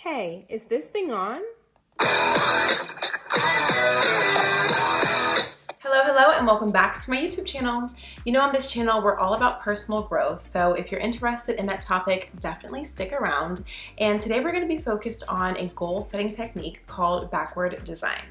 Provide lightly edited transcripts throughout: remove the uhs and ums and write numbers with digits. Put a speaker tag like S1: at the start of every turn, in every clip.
S1: Hey, is this thing on? Hello, and welcome back to my YouTube channel. You know, on this channel, we're all about personal growth. So if you're interested in that topic, definitely stick around. And today we're going to be focused on a goal setting technique called backward design.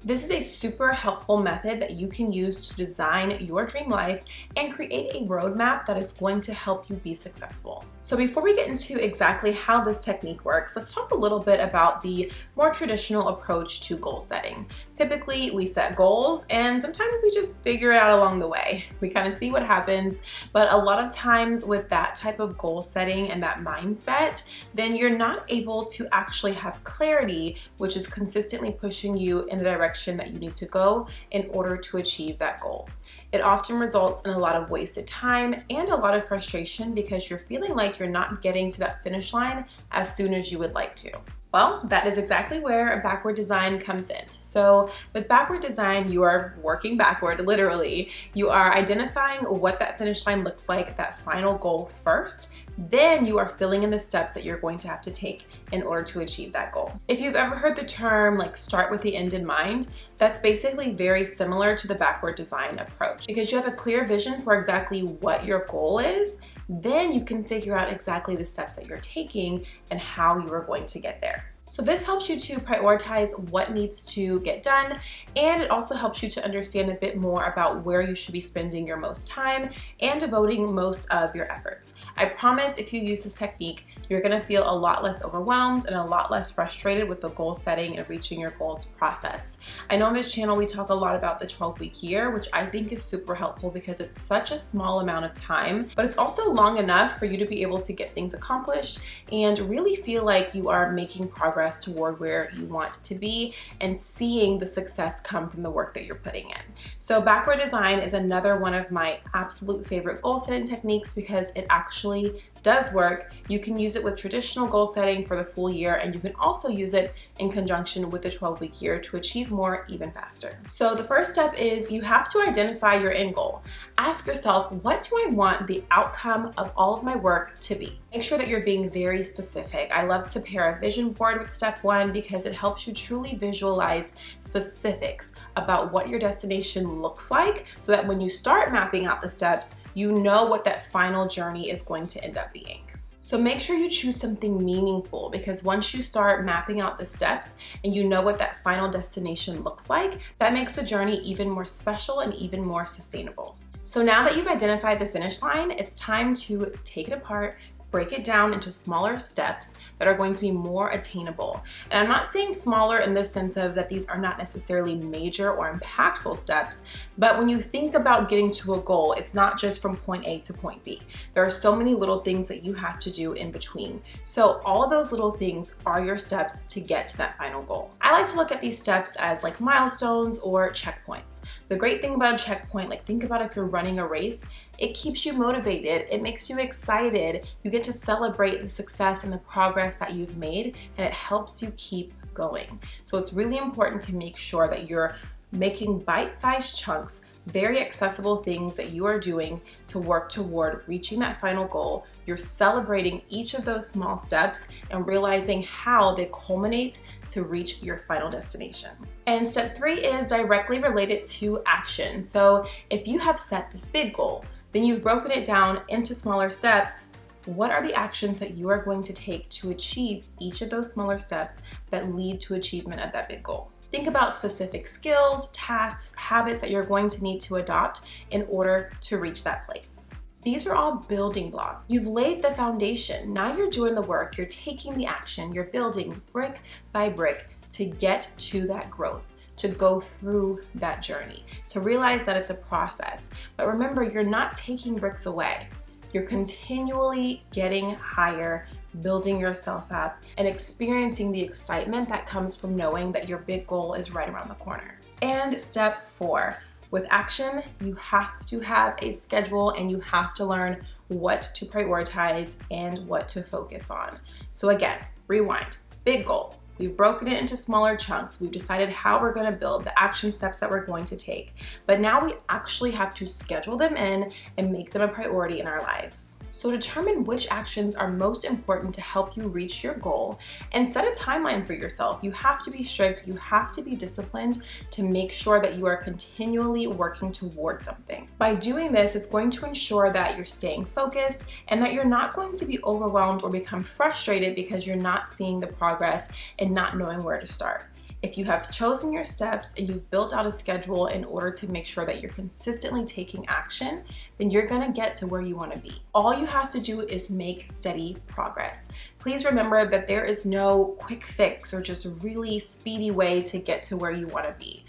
S1: This is a super helpful method that you can use to design your dream life and create a roadmap that is going to help you be successful. So before we get into exactly how this technique works, let's talk a little bit about the more traditional approach to goal setting. Typically, we set goals and sometimes we just figure it out along the way. We kind of see what happens, but a lot of times with that type of goal setting and that mindset, then you're not able to actually have clarity, which is consistently pushing you in the direction that you need to go in order to achieve that goal. It often results in a lot of wasted time and a lot of frustration because you're feeling like you're not getting to that finish line as soon as you would like to. Well, that is exactly where backward design comes in. So with backward design, you are working backward, literally. You are identifying what that finish line looks like, that final goal first. Then you are filling in the steps that you're going to have to take in order to achieve that goal. If you've ever heard the term like start with the end in mind, that's basically very similar to the backward design approach. Because you have a clear vision for exactly what your goal is, then you can figure out exactly the steps that you're taking and how you are going to get there. So this helps you to prioritize what needs to get done, and it also helps you to understand a bit more about where you should be spending your most time and devoting most of your efforts. I promise if you use this technique, you're gonna feel a lot less overwhelmed and a lot less frustrated with the goal setting and reaching your goals process. I know on this channel we talk a lot about the 12-week year, which I think is super helpful because it's such a small amount of time, but it's also long enough for you to be able to get things accomplished and really feel like you are making progress toward where you want to be and seeing the success come from the work that you're putting in. So backward design is another one of my absolute favorite goal setting techniques because it actually does work. You can use it with traditional goal setting for the full year, and you can also use it in conjunction with the 12-week year to achieve more even faster. So the first step is you have to identify your end goal. Ask yourself, what do I want the outcome of all of my work to be? Make sure that you're being very specific. I love to pair a vision board with step one because it helps you truly visualize specifics about what your destination looks like so that when you start mapping out the steps, you know what that final journey is going to end up being. So make sure you choose something meaningful because once you start mapping out the steps and you know what that final destination looks like, that makes the journey even more special and even more sustainable. So now that you've identified the finish line, it's time to take it apart, break it down into smaller steps that are going to be more attainable. And I'm not saying smaller in the sense of that these are not necessarily major or impactful steps, but when you think about getting to a goal, it's not just from point A to point B. There are so many little things that you have to do in between. So all of those little things are your steps to get to that final goal. I like to look at these steps as like milestones or checkpoints. The great thing about a checkpoint, like think about if you're running a race, it keeps you motivated, it makes you excited, you get to celebrate the success and the progress that you've made, and it helps you keep going. So it's really important to make sure that you're making bite-sized chunks, very accessible things that you are doing to work toward reaching that final goal. You're celebrating each of those small steps and realizing how they culminate to reach your final destination. And step three is directly related to action. So if you have set this big goal, then you've broken it down into smaller steps. What are the actions that you are going to take to achieve each of those smaller steps that lead to achievement of that big goal? Think about specific skills, tasks, habits that you're going to need to adopt in order to reach that place. These are all building blocks. You've laid the foundation. Now you're doing the work, you're taking the action, you're building brick by brick to get to that growth, to go through that journey, to realize that it's a process. But remember, you're not taking bricks away. You're continually getting higher, building yourself up, and experiencing the excitement that comes from knowing that your big goal is right around the corner. And step four, with action, you have to have a schedule and you have to learn what to prioritize and what to focus on. So again, rewind. Big goal. We've broken it into smaller chunks. We've decided how we're going to build, the action steps that we're going to take. But now we actually have to schedule them in and make them a priority in our lives. So determine which actions are most important to help you reach your goal and set a timeline for yourself. You have to be strict, you have to be disciplined to make sure that you are continually working towards something. By doing this, it's going to ensure that you're staying focused and that you're not going to be overwhelmed or become frustrated because you're not seeing the progress and not knowing where to start. If you have chosen your steps and you've built out a schedule in order to make sure that you're consistently taking action, then you're gonna get to where you wanna be. All you have to do is make steady progress. Please remember that there is no quick fix or just a really speedy way to get to where you wanna be.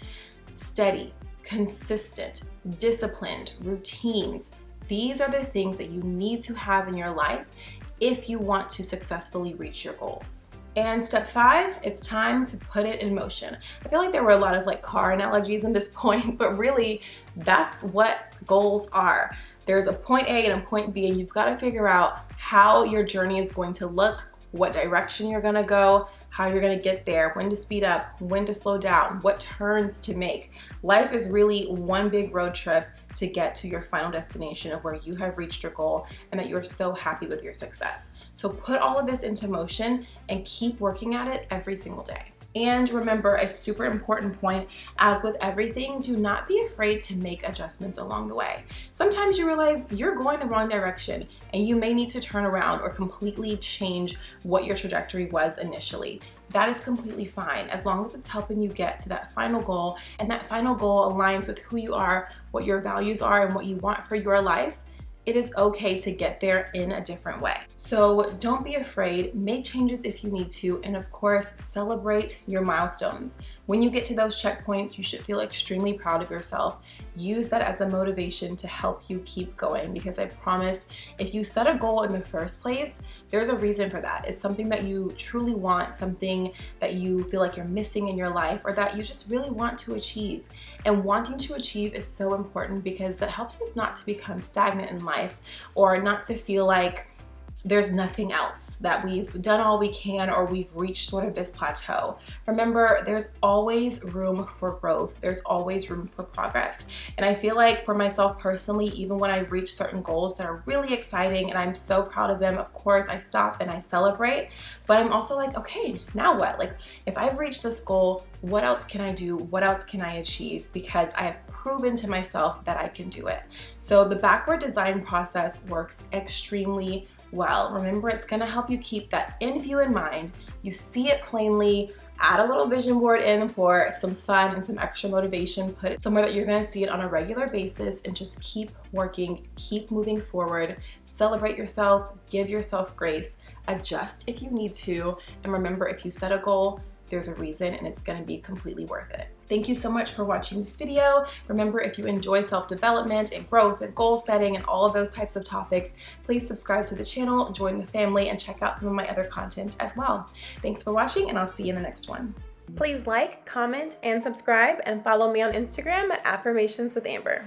S1: Steady, consistent, disciplined, routines. These are the things that you need to have in your life if you want to successfully reach your goals. And step 5, it's time to put it in motion. I feel like there were a lot of car analogies in this point, but really that's what goals are. There's a point A and a point B, and you've got to figure out how your journey is going to look, what direction you're gonna go, how you're gonna get there, when to speed up, when to slow down, what turns to make. Life is really one big road trip to get to your final destination of where you have reached your goal and that you're so happy with your success. So put all of this into motion and keep working at it every single day. And remember, a super important point, as with everything, do not be afraid to make adjustments along the way. Sometimes you realize you're going the wrong direction and you may need to turn around or completely change what your trajectory was initially. That is completely fine as long as it's helping you get to that final goal, and that final goal aligns with who you are, what your values are, and what you want for your life. It is okay to get there in a different way. So don't be afraid, make changes if you need to, and of course, celebrate your milestones. When you get to those checkpoints, you should feel extremely proud of yourself. Use that as a motivation to help you keep going, because I promise if you set a goal in the first place, there's a reason for that. It's something that you truly want, something that you feel like you're missing in your life, or that you just really want to achieve. And wanting to achieve is so important because that helps us not to become stagnant in life or not to feel like there's nothing else, that we've done all we can or we've reached sort of this plateau. Remember, there's always room for growth. There's always room for progress. And I feel like for myself personally, even when I reach certain goals that are really exciting and I'm so proud of them, of course I stop and I celebrate, but I'm also like, okay, now what? If I've reached this goal, what else can I do? What else can I achieve? Because I have proven to myself that I can do it. So the backward design process works extremely well. Remember, it's gonna help you keep that end view in mind. You see it plainly, add a little vision board in for some fun and some extra motivation, put it somewhere that you're gonna see it on a regular basis, and just keep working, keep moving forward, celebrate yourself, give yourself grace, adjust if you need to, and remember, if you set a goal, there's a reason and it's gonna be completely worth it. Thank you so much for watching this video. Remember, if you enjoy self-development and growth and goal setting and all of those types of topics, please subscribe to the channel, join the family, and check out some of my other content as well. Thanks for watching, and I'll see you in the next one. Please like, comment, and subscribe, and follow me on Instagram at Affirmations with Amber.